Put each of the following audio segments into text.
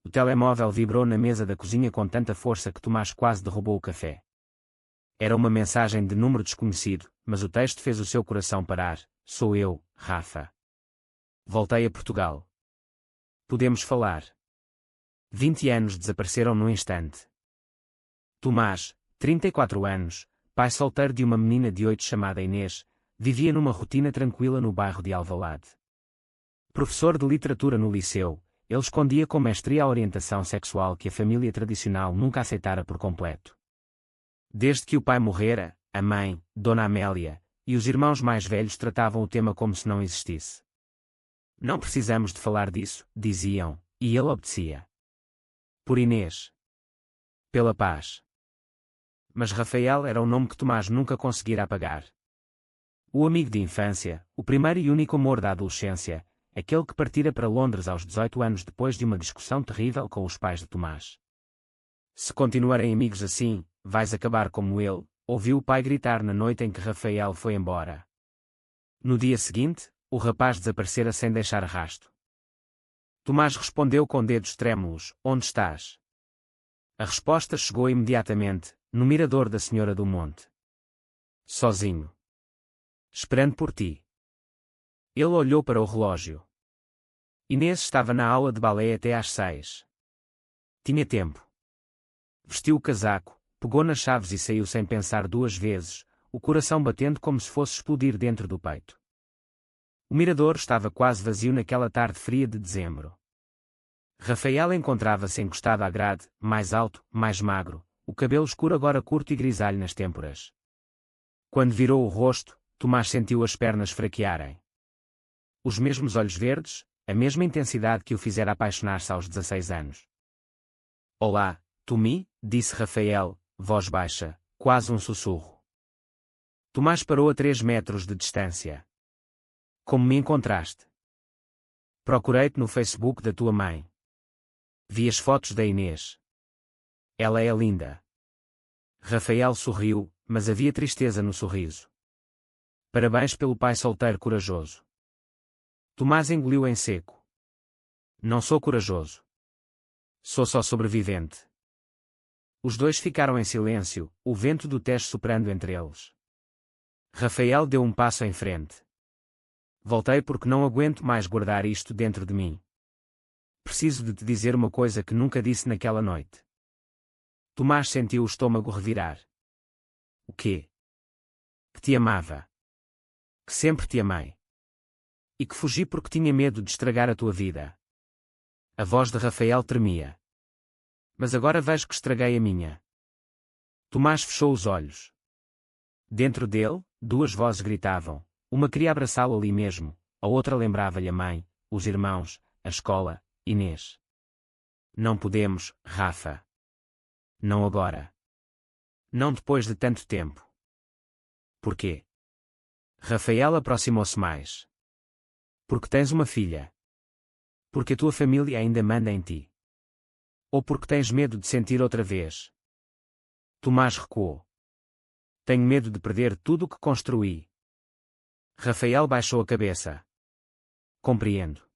O telemóvel vibrou na mesa da cozinha com tanta força que Tomás quase derrubou o café. Era uma mensagem de número desconhecido, mas o texto fez o seu coração parar. Sou eu, Rafa. Voltei a Portugal. Podemos falar. 20 anos desapareceram num instante. Tomás, 34 anos, pai solteiro de uma menina de 8 chamada Inês, vivia numa rotina tranquila no bairro de Alvalade. Professor de literatura no liceu, ele escondia com mestria a orientação sexual que a família tradicional nunca aceitara por completo. Desde que o pai morrera, a mãe, Dona Amélia, e os irmãos mais velhos tratavam o tema como se não existisse. Não precisamos de falar disso, diziam, e ele obedecia. Por Inês. Pela paz. Mas Rafael era o nome que Tomás nunca conseguira apagar. O amigo de infância, o primeiro e único amor da adolescência, aquele que partira para Londres aos 18 anos depois de uma discussão terrível com os pais de Tomás. Se continuarem amigos assim, vais acabar como ele, ouviu o pai gritar na noite em que Rafael foi embora. No dia seguinte, o rapaz desaparecera sem deixar rasto. Tomás respondeu com dedos trêmulos: onde estás? A resposta chegou imediatamente, no mirador da Senhora do Monte. Sozinho. Esperando por ti. Ele olhou para o relógio. Inês estava na aula de balé até às 6. Tinha tempo. Vestiu o casaco, pegou nas chaves e saiu sem pensar duas vezes, o coração batendo como se fosse explodir dentro do peito. O mirador estava quase vazio naquela tarde fria de dezembro. Rafael encontrava-se encostado à grade, mais alto, mais magro, o cabelo escuro agora curto e grisalho nas têmporas. Quando virou o rosto, Tomás sentiu as pernas fraquearem. Os mesmos olhos verdes, a mesma intensidade que o fizera apaixonar-se aos 16 anos. Olá, Tomi, disse Rafael, voz baixa, quase um sussurro. Tomás parou a 3 metros de distância. Como me encontraste? Procurei-te no Facebook da tua mãe. Vi as fotos da Inês. Ela é linda. Rafael sorriu, mas havia tristeza no sorriso. Parabéns pelo pai solteiro corajoso. Tomás engoliu em seco. Não sou corajoso. Sou só sobrevivente. Os dois ficaram em silêncio, o vento do Tejo soprando entre eles. Rafael deu um passo em frente. Voltei porque não aguento mais guardar isto dentro de mim. Preciso de te dizer uma coisa que nunca disse naquela noite. Tomás sentiu o estômago revirar. O quê? Que te amava. Que sempre te amei. E que fugi porque tinha medo de estragar a tua vida. A voz de Rafael tremia. Mas agora vejo que estraguei a minha. Tomás fechou os olhos. Dentro dele, duas vozes gritavam. Uma queria abraçá-lo ali mesmo, a outra lembrava-lhe a mãe, os irmãos, a escola, Inês. Não podemos, Rafa. Não agora. Não depois de tanto tempo. Por quê? Rafael aproximou-se mais. Porque tens uma filha. Porque a tua família ainda manda em ti. Ou porque tens medo de sentir outra vez. Tomás recuou. Tenho medo de perder tudo o que construí. Rafael baixou a cabeça. Compreendo.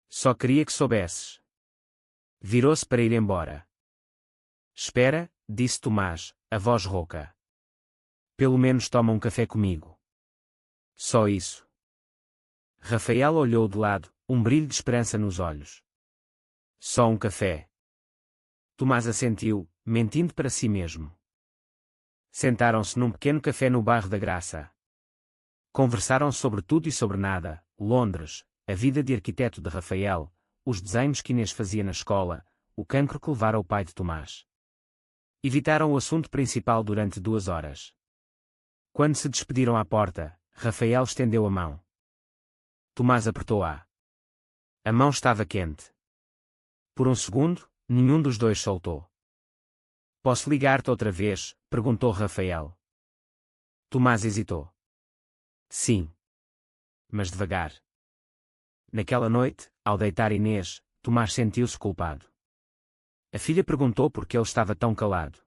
Só queria que soubesses. Virou-se para ir embora. Espera, disse Tomás, a voz rouca. Pelo menos toma um café comigo. Só isso. Rafael olhou de lado, um brilho de esperança nos olhos. Só um café. Tomás assentiu, mentindo para si mesmo. Sentaram-se num pequeno café no bairro da Graça. Conversaram sobre tudo e sobre nada, Londres, a vida de arquiteto de Rafael, os desenhos que Inês fazia na escola, o cancro que levara o pai de Tomás. Evitaram o assunto principal durante 2 horas. Quando se despediram à porta, Rafael estendeu a mão. Tomás apertou-a. A mão estava quente. Por um segundo, nenhum dos dois soltou. Posso ligar-te outra vez? Perguntou Rafael. Tomás hesitou. Sim. Mas devagar. Naquela noite, ao deitar Inês, Tomás sentiu-se culpado. A filha perguntou por que ele estava tão calado.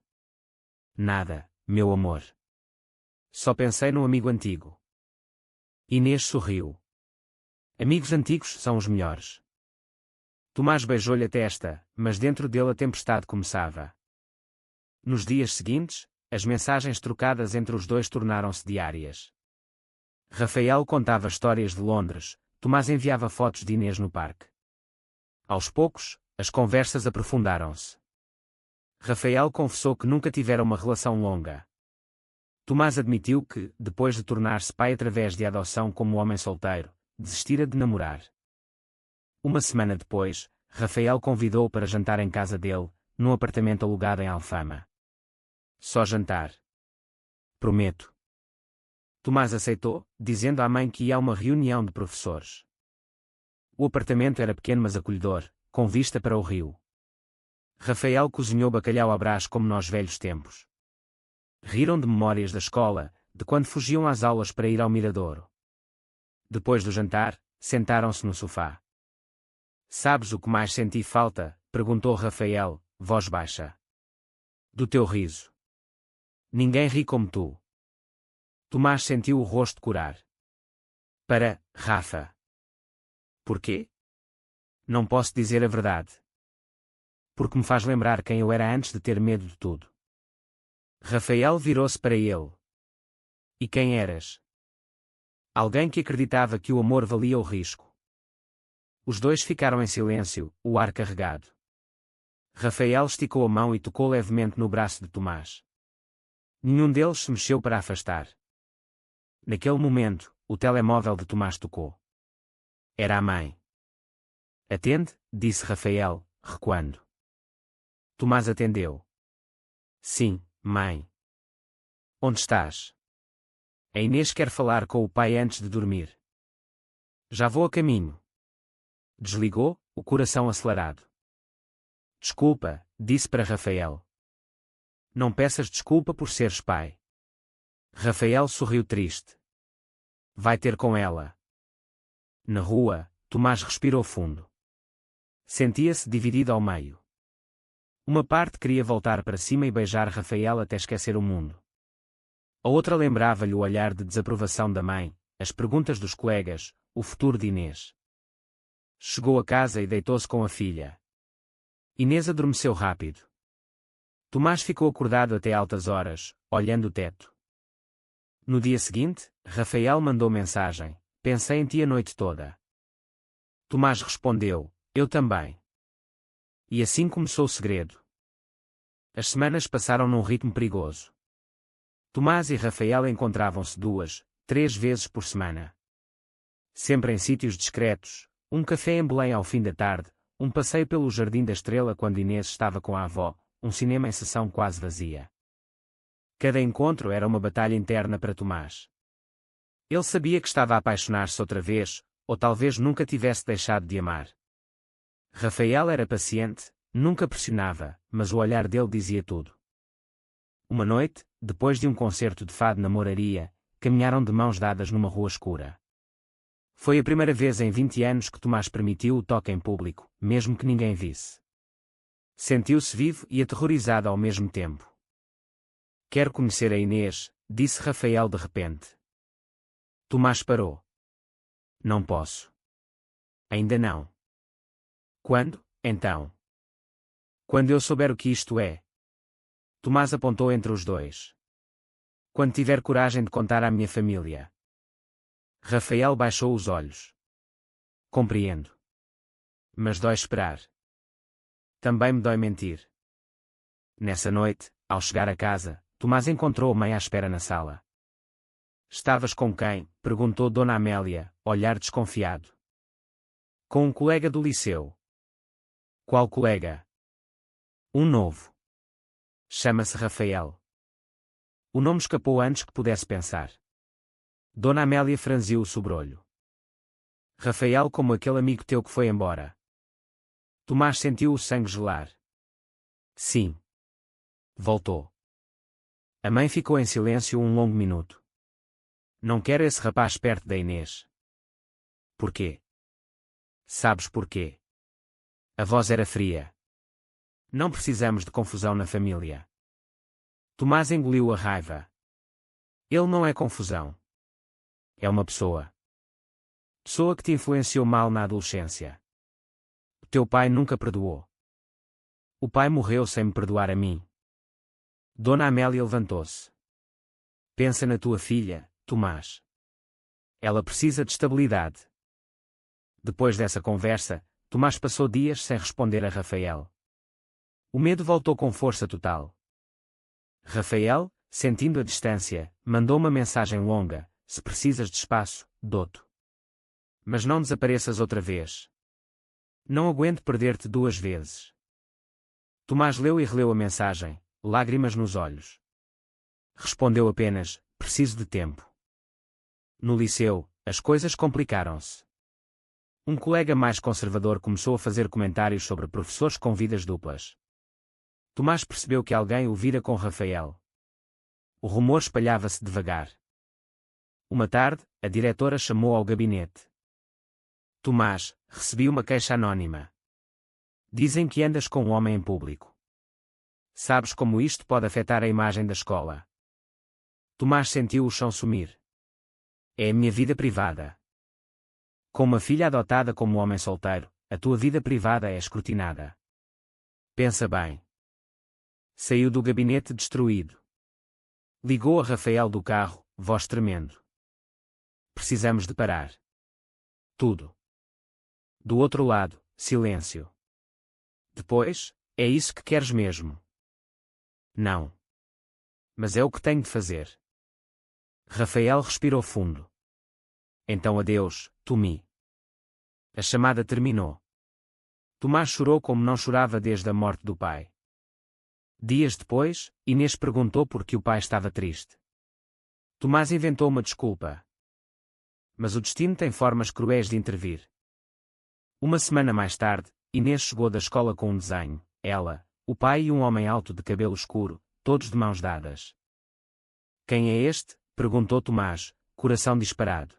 Nada, meu amor. Só pensei num amigo antigo. Inês sorriu. Amigos antigos são os melhores. Tomás beijou-lhe a testa, mas dentro dele a tempestade começava. Nos dias seguintes, as mensagens trocadas entre os dois tornaram-se diárias. Rafael contava histórias de Londres, Tomás enviava fotos de Inês no parque. Aos poucos, as conversas aprofundaram-se. Rafael confessou que nunca tivera uma relação longa. Tomás admitiu que, depois de tornar-se pai através de adoção como homem solteiro, desistira de namorar. Uma semana depois, Rafael convidou-o para jantar em casa dele, num apartamento alugado em Alfama. Só jantar. Prometo. Tomás aceitou, dizendo à mãe que ia a uma reunião de professores. O apartamento era pequeno mas acolhedor, com vista para o rio. Rafael cozinhou bacalhau à Brás como nos velhos tempos. Riram de memórias da escola, de quando fugiam às aulas para ir ao Miradouro. Depois do jantar, sentaram-se no sofá. Sabes o que mais senti falta? Perguntou Rafael, voz baixa. Do teu riso. Ninguém ri como tu. Tomás sentiu o rosto corar. Para, Rafa. Porquê? Não posso dizer a verdade. Porque me faz lembrar quem eu era antes de ter medo de tudo. Rafael virou-se para ele. E quem eras? Alguém que acreditava que o amor valia o risco. Os dois ficaram em silêncio, o ar carregado. Rafael esticou a mão e tocou levemente no braço de Tomás. Nenhum deles se mexeu para afastar. Naquele momento, o telemóvel de Tomás tocou. Era a mãe. Atende, disse Rafael, recuando. Tomás atendeu. Sim, mãe. Onde estás? A Inês quer falar com o pai antes de dormir. Já vou a caminho. Desligou, o coração acelerado. Desculpa, disse para Rafael. Não peças desculpa por seres pai. Rafael sorriu triste. Vai ter com ela. Na rua, Tomás respirou fundo. Sentia-se dividido ao meio. Uma parte queria voltar para cima e beijar Rafael até esquecer o mundo. A outra lembrava-lhe o olhar de desaprovação da mãe, as perguntas dos colegas, o futuro de Inês. Chegou a casa e deitou-se com a filha. Inês adormeceu rápido. Tomás ficou acordado até altas horas, olhando o teto. No dia seguinte, Rafael mandou mensagem: pensei em ti a noite toda. Tomás respondeu: eu também. E assim começou o segredo. As semanas passaram num ritmo perigoso. Tomás e Rafael encontravam-se 2, 3 vezes por semana. Sempre em sítios discretos, um café em Belém ao fim da tarde, um passeio pelo Jardim da Estrela quando Inês estava com a avó, um cinema em sessão quase vazia. Cada encontro era uma batalha interna para Tomás. Ele sabia que estava a apaixonar-se outra vez, ou talvez nunca tivesse deixado de amar. Rafael era paciente, nunca pressionava, mas o olhar dele dizia tudo. Uma noite, depois de um concerto de fado na Moraria, caminharam de mãos dadas numa rua escura. Foi a primeira vez em 20 anos que Tomás permitiu o toque em público, mesmo que ninguém visse. Sentiu-se vivo e aterrorizado ao mesmo tempo. Quero conhecer a Inês, disse Rafael de repente. Tomás parou. Não posso. Ainda não. Quando, então? Quando eu souber o que isto é. Tomás apontou entre os dois. Quando tiver coragem de contar à minha família. Rafael baixou os olhos. Compreendo. Mas dói esperar. Também me dói mentir. Nessa noite, ao chegar a casa, Tomás encontrou a mãe à espera na sala. Estavas com quem? Perguntou Dona Amélia, olhar desconfiado. Com um colega do liceu. Qual colega? Um novo. Chama-se Rafael. O nome escapou antes que pudesse pensar. Dona Amélia franziu o sobrolho. Rafael como aquele amigo teu que foi embora. Tomás sentiu o sangue gelar. Sim. Voltou. A mãe ficou em silêncio um longo minuto. Não quero esse rapaz perto da Inês. Porquê? Sabes porquê? A voz era fria. Não precisamos de confusão na família. Tomás engoliu a raiva. Ele não é confusão. É uma pessoa. Pessoa que te influenciou mal na adolescência. Teu pai nunca perdoou. O pai morreu sem me perdoar a mim. Dona Amélia levantou-se. Pensa na tua filha, Tomás. Ela precisa de estabilidade. Depois dessa conversa, Tomás passou dias sem responder a Rafael. O medo voltou com força total. Rafael, sentindo a distância, mandou uma mensagem longa: se precisas de espaço, dou-te. Mas não desapareças outra vez. Não aguento perder-te 2 vezes. Tomás leu e releu a mensagem, lágrimas nos olhos. Respondeu apenas: preciso de tempo. No liceu, as coisas complicaram-se. Um colega mais conservador começou a fazer comentários sobre professores com vidas duplas. Tomás percebeu que alguém o vira com Rafael. O rumor espalhava-se devagar. Uma tarde, a diretora chamou ao gabinete. Tomás, recebi uma queixa anónima. Dizem que andas com um homem em público. Sabes como isto pode afetar a imagem da escola? Tomás sentiu o chão sumir. É a minha vida privada. Com uma filha adotada como homem solteiro, a tua vida privada é escrutinada. Pensa bem. Saiu do gabinete destruído. Ligou a Rafael do carro, voz tremendo. Precisamos de parar. Tudo. Do outro lado, silêncio. Depois, é isso que queres mesmo? Não. Mas é o que tenho de fazer. Rafael respirou fundo. Então adeus, Tomi. A chamada terminou. Tomás chorou como não chorava desde a morte do pai. Dias depois, Inês perguntou por que o pai estava triste. Tomás inventou uma desculpa. Mas o destino tem formas cruéis de intervir. Uma semana mais tarde, Inês chegou da escola com um desenho, ela, o pai e um homem alto de cabelo escuro, todos de mãos dadas. Quem é este? Perguntou Tomás, coração disparado.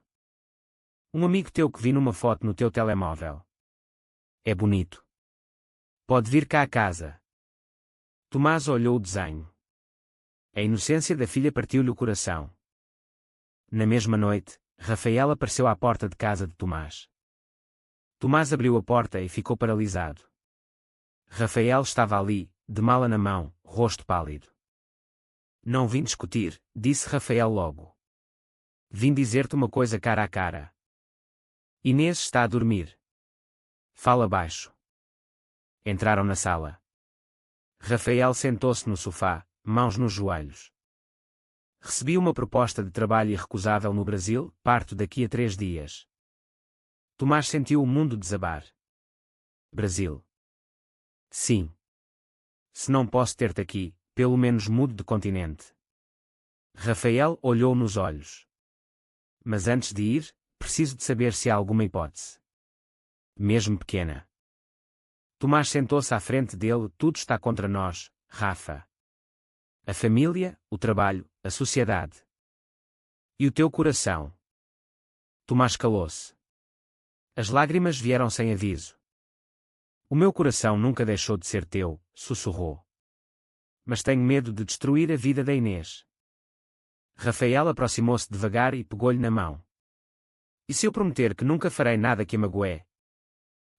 Um amigo teu que vi numa foto no teu telemóvel. É bonito. Pode vir cá a casa. Tomás olhou o desenho. A inocência da filha partiu-lhe o coração. Na mesma noite, Rafael apareceu à porta de casa de Tomás. Tomás abriu a porta e ficou paralisado. Rafael estava ali, de mala na mão, rosto pálido. Não vim discutir, disse Rafael logo. Vim dizer-te uma coisa cara a cara. Inês está a dormir. Fala baixo. Entraram na sala. Rafael sentou-se no sofá, mãos nos joelhos. Recebi uma proposta de trabalho irrecusável no Brasil, parto daqui a 3 dias. Tomás sentiu o mundo desabar. Brasil. Sim. Se não posso ter-te aqui, pelo menos mudo de continente. Rafael olhou nos olhos. Mas antes de ir, preciso de saber se há alguma hipótese. Mesmo pequena. Tomás sentou-se à frente dele. Tudo está contra nós, Rafa. A família, o trabalho, a sociedade. E o teu coração? Tomás calou-se. As lágrimas vieram sem aviso. O meu coração nunca deixou de ser teu, sussurrou. Mas tenho medo de destruir a vida da Inês. Rafael aproximou-se devagar e pegou-lhe na mão. E se eu prometer que nunca farei nada que a magoe?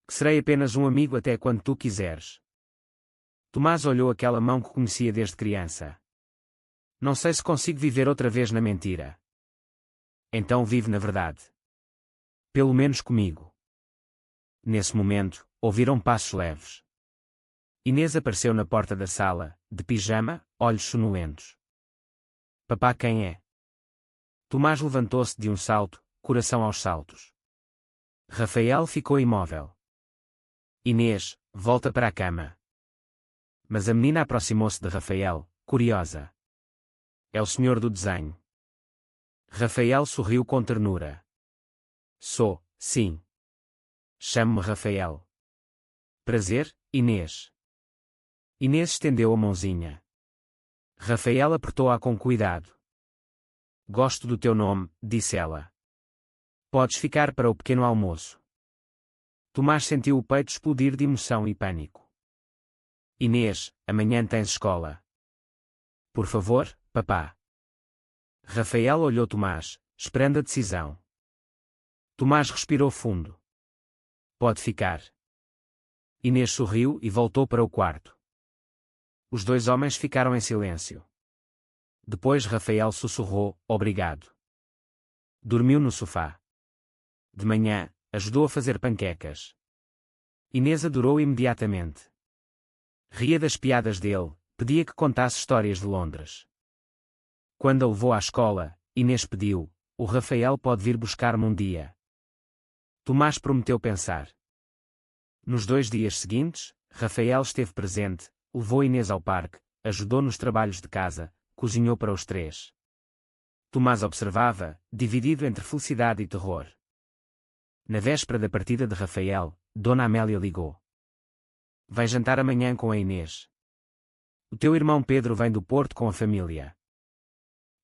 Que serei apenas um amigo até quando tu quiseres. Tomás olhou aquela mão que conhecia desde criança. Não sei se consigo viver outra vez na mentira. Então vive na verdade. Pelo menos comigo. Nesse momento, ouviram passos leves. Inês apareceu na porta da sala, de pijama, olhos sonolentos. Papá, quem é? Tomás levantou-se de um salto, coração aos saltos. Rafael ficou imóvel. Inês, volta para a cama. Mas a menina aproximou-se de Rafael, curiosa. É o senhor do desenho. Rafael sorriu com ternura. Sou, sim. Chamo-me Rafael. Prazer, Inês. Inês estendeu a mãozinha. Rafael apertou-a com cuidado. Gosto do teu nome, disse ela. Podes ficar para o pequeno almoço. Tomás sentiu o peito explodir de emoção e pânico. Inês, amanhã tens escola. Por favor, papá. Rafael olhou Tomás, esperando a decisão. Tomás respirou fundo. Pode ficar. Inês sorriu e voltou para o quarto. Os dois homens ficaram em silêncio. Depois Rafael sussurrou, obrigado. Dormiu no sofá. De manhã, ajudou a fazer panquecas. Inês adorou imediatamente. Ria das piadas dele, pedia que contasse histórias de Londres. Quando a levou à escola, Inês pediu, o Rafael pode vir buscar-me um dia. Tomás prometeu pensar. Nos 2 dias seguintes, Rafael esteve presente, levou Inês ao parque, ajudou nos trabalhos de casa, cozinhou para os 3. Tomás observava, dividido entre felicidade e terror. Na véspera da partida de Rafael, Dona Amélia ligou. Vai jantar amanhã com a Inês. O teu irmão Pedro vem do Porto com a família.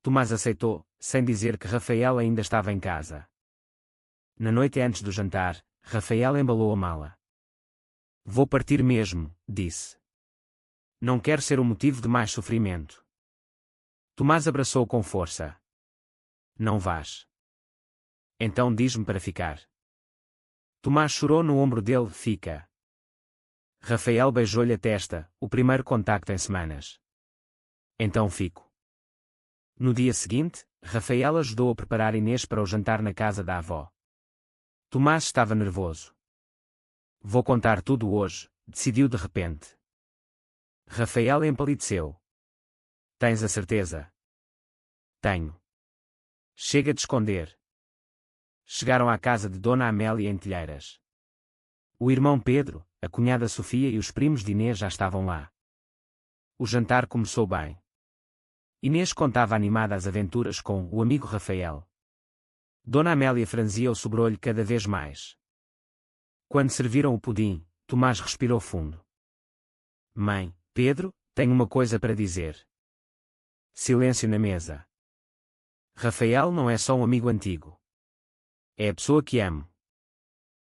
Tomás aceitou, sem dizer que Rafael ainda estava em casa. Na noite antes do jantar, Rafael embalou a mala. Vou partir mesmo, disse. Não quero ser o motivo de mais sofrimento. Tomás abraçou com força. Não vás. Então diz-me para ficar. Tomás chorou no ombro dele, fica. Rafael beijou-lhe a testa, o primeiro contacto em semanas. Então fico. No dia seguinte, Rafael ajudou a preparar Inês para o jantar na casa da avó. Tomás estava nervoso. Vou contar tudo hoje, decidiu de repente. Rafael empalideceu. Tens a certeza? Tenho. Chega de esconder. Chegaram à casa de Dona Amélia em Telheiras. O irmão Pedro, a cunhada Sofia e os primos de Inês já estavam lá. O jantar começou bem. Inês contava animada as aventuras com o amigo Rafael. Dona Amélia franzia o sobrolho cada vez mais. Quando serviram o pudim, Tomás respirou fundo. Mãe, Pedro, tenho uma coisa para dizer. Silêncio na mesa. Rafael não é só um amigo antigo. É a pessoa que amo.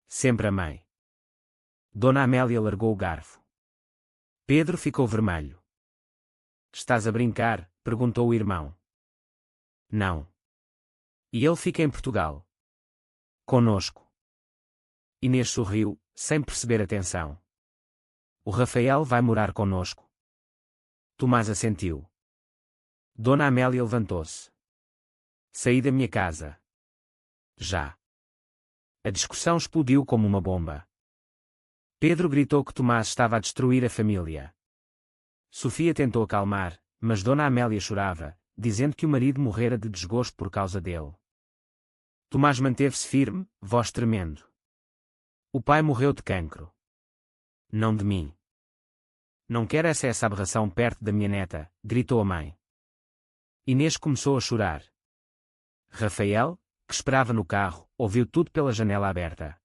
Sempre amei. Dona Amélia largou o garfo. Pedro ficou vermelho. Estás a brincar? Perguntou o irmão. Não. E ele fica em Portugal. Conosco. Inês sorriu, sem perceber a tensão. O Rafael vai morar conosco. Tomás assentiu. Dona Amélia levantou-se. Saí da minha casa. Já. A discussão explodiu como uma bomba. Pedro gritou que Tomás estava a destruir a família. Sofia tentou acalmar, mas Dona Amélia chorava, dizendo que o marido morrera de desgosto por causa dele. Tomás manteve-se firme, voz tremendo. O pai morreu de cancro. Não de mim. Não quero essa aberração perto da minha neta, gritou a mãe. Inês começou a chorar. Rafael, que esperava no carro, ouviu tudo pela janela aberta.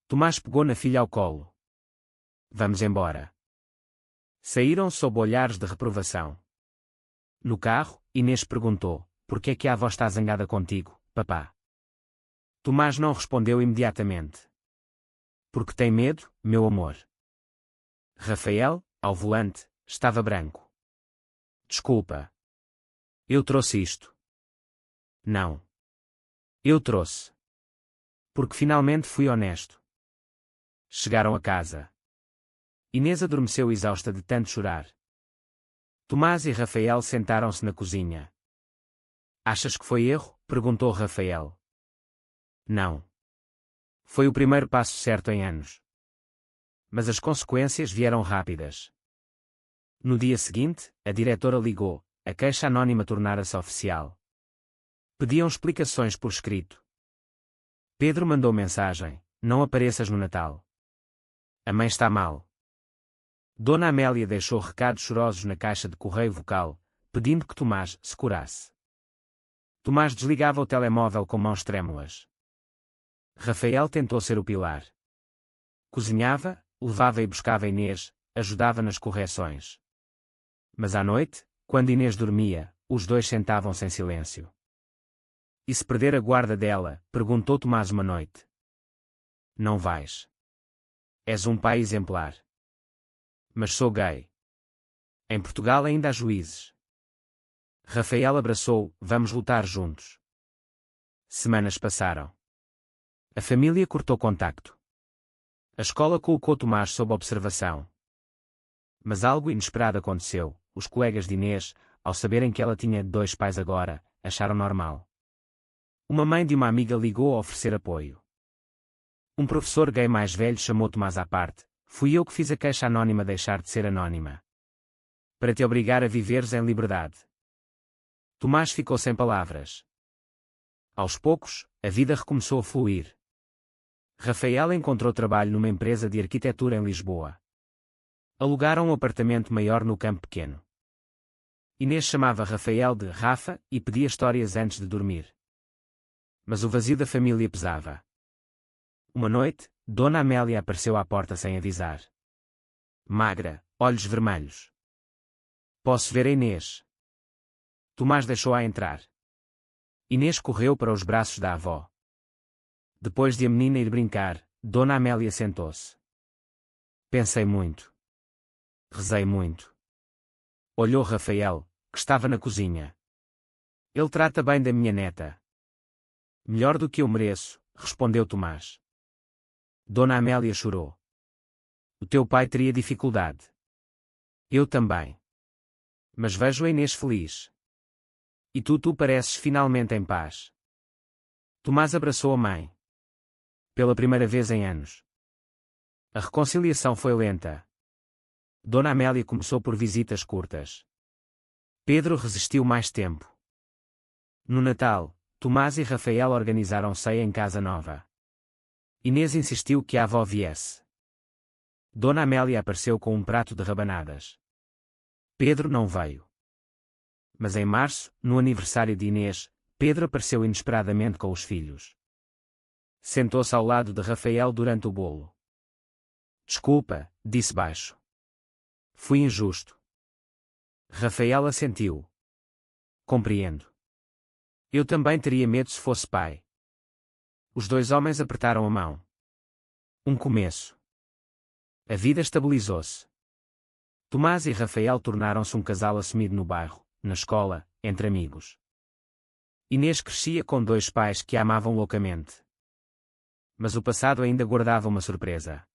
Tomás pegou na filha ao colo. Vamos embora. Saíram sob olhares de reprovação. No carro, Inês perguntou, por que é que a avó está zangada contigo, papá? Tomás não respondeu imediatamente. Porque tem medo, meu amor. Rafael, ao volante, estava branco. Desculpa. Eu trouxe isto. Não. Eu trouxe. Porque finalmente fui honesto. Chegaram a casa. Inês adormeceu exausta de tanto chorar. Tomás e Rafael sentaram-se na cozinha. Achas que foi erro? Perguntou Rafael. Não. Foi o primeiro passo certo em anos. Mas as consequências vieram rápidas. No dia seguinte, a diretora ligou, a queixa anónima tornara-se oficial. Pediam explicações por escrito. Pedro mandou mensagem, não apareças no Natal. A mãe está mal. Dona Amélia deixou recados chorosos na caixa de correio vocal, pedindo que Tomás se curasse. Tomás desligava o telemóvel com mãos trêmulas. Rafael tentou ser o pilar. Cozinhava, levava e buscava Inês, ajudava nas correções. Mas à noite, quando Inês dormia, os dois sentavam-se em silêncio. E se perder a guarda dela? Perguntou Tomás uma noite. Não vais. És um pai exemplar. Mas sou gay. Em Portugal ainda há juízes. Rafael abraçou, vamos lutar juntos. Semanas passaram. A família cortou contacto. A escola colocou Tomás sob observação. Mas algo inesperado aconteceu. Os colegas de Inês, ao saberem que ela tinha 2 pais agora, acharam normal. Uma mãe de uma amiga ligou a oferecer apoio. Um professor gay mais velho chamou Tomás à parte. Fui eu que fiz a queixa anónima deixar de ser anónima. Para te obrigar a viveres em liberdade. Tomás ficou sem palavras. Aos poucos, a vida recomeçou a fluir. Rafael encontrou trabalho numa empresa de arquitetura em Lisboa. Alugaram um apartamento maior no Campo Pequeno. Inês chamava Rafael de Rafa e pedia histórias antes de dormir. Mas o vazio da família pesava. Uma noite, Dona Amélia apareceu à porta sem avisar. Magra, olhos vermelhos. Posso ver a Inês? Tomás deixou-a entrar. Inês correu para os braços da avó. Depois de a menina ir brincar, Dona Amélia sentou-se. Pensei muito. Rezei muito. Olhou Rafael, que estava na cozinha. Ele trata bem da minha neta. Melhor do que eu mereço, respondeu Tomás. Dona Amélia chorou. O teu pai teria dificuldade. Eu também. Mas vejo a Inês feliz. E tu pareces finalmente em paz. Tomás abraçou a mãe. Pela primeira vez em anos. A reconciliação foi lenta. Dona Amélia começou por visitas curtas. Pedro resistiu mais tempo. No Natal, Tomás e Rafael organizaram ceia em casa nova. Inês insistiu que a avó viesse. Dona Amélia apareceu com um prato de rabanadas. Pedro não veio. Mas em março, no aniversário de Inês, Pedro apareceu inesperadamente com os filhos. Sentou-se ao lado de Rafael durante o bolo. Desculpa, disse baixo. Fui injusto. Rafael assentiu. Compreendo. Eu também teria medo se fosse pai. Os 2 homens apertaram a mão. Um começo. A vida estabilizou-se. Tomás e Rafael tornaram-se um casal assumido no bairro, na escola, entre amigos. Inês crescia com 2 pais que a amavam loucamente. Mas o passado ainda guardava uma surpresa.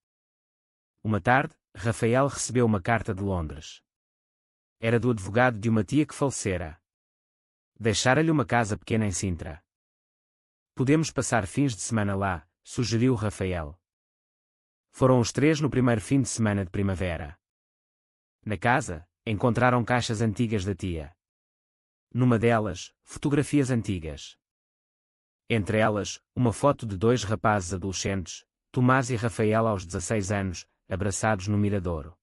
Uma tarde, Rafael recebeu uma carta de Londres. Era do advogado de uma tia que falecera. Deixara-lhe uma casa pequena em Sintra. Podemos passar fins de semana lá, sugeriu Rafael. Foram os 3 no primeiro fim de semana de primavera. Na casa, encontraram caixas antigas da tia. Numa delas, fotografias antigas. Entre elas, uma foto de 2 rapazes adolescentes, Tomás e Rafael aos 16 anos, abraçados no miradouro.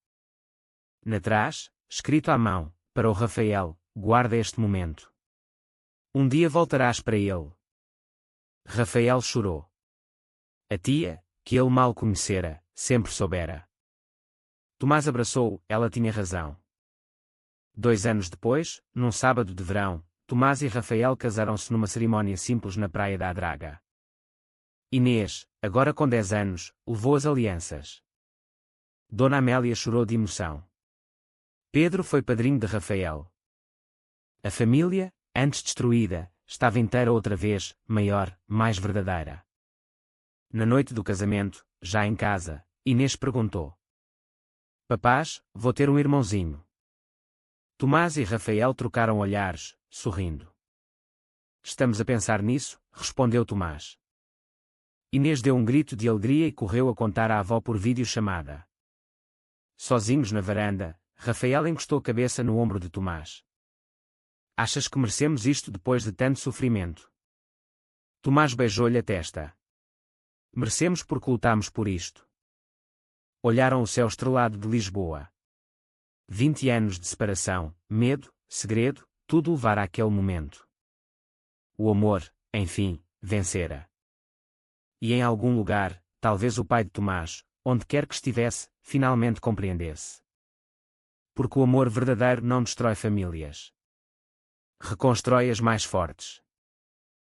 Na trás, escrito à mão, para o Rafael, guarda este momento. Um dia voltarás para ele. Rafael chorou. A tia, que ele mal conhecera, sempre soubera. Tomás abraçou, ela tinha razão. 2 anos depois, num sábado de verão, Tomás e Rafael casaram-se numa cerimónia simples na praia da Adraga. Inês, agora com 10 anos, levou as alianças. Dona Amélia chorou de emoção. Pedro foi padrinho de Rafael. A família, antes destruída, estava inteira outra vez, maior, mais verdadeira. Na noite do casamento, já em casa, Inês perguntou. Papás, vou ter um irmãozinho. Tomás e Rafael trocaram olhares, sorrindo. Estamos a pensar nisso, respondeu Tomás. Inês deu um grito de alegria e correu a contar à avó por videochamada. Sozinhos na varanda, Rafael encostou a cabeça no ombro de Tomás. Achas que merecemos isto depois de tanto sofrimento? Tomás beijou-lhe a testa. Merecemos porque lutamos por isto. Olharam o céu estrelado de Lisboa. 20 anos de separação, medo, segredo, tudo levara àquele momento. O amor, enfim, vencera. E em algum lugar, talvez o pai de Tomás, onde quer que estivesse, finalmente compreendesse. Porque o amor verdadeiro não destrói famílias. Reconstrói as mais fortes.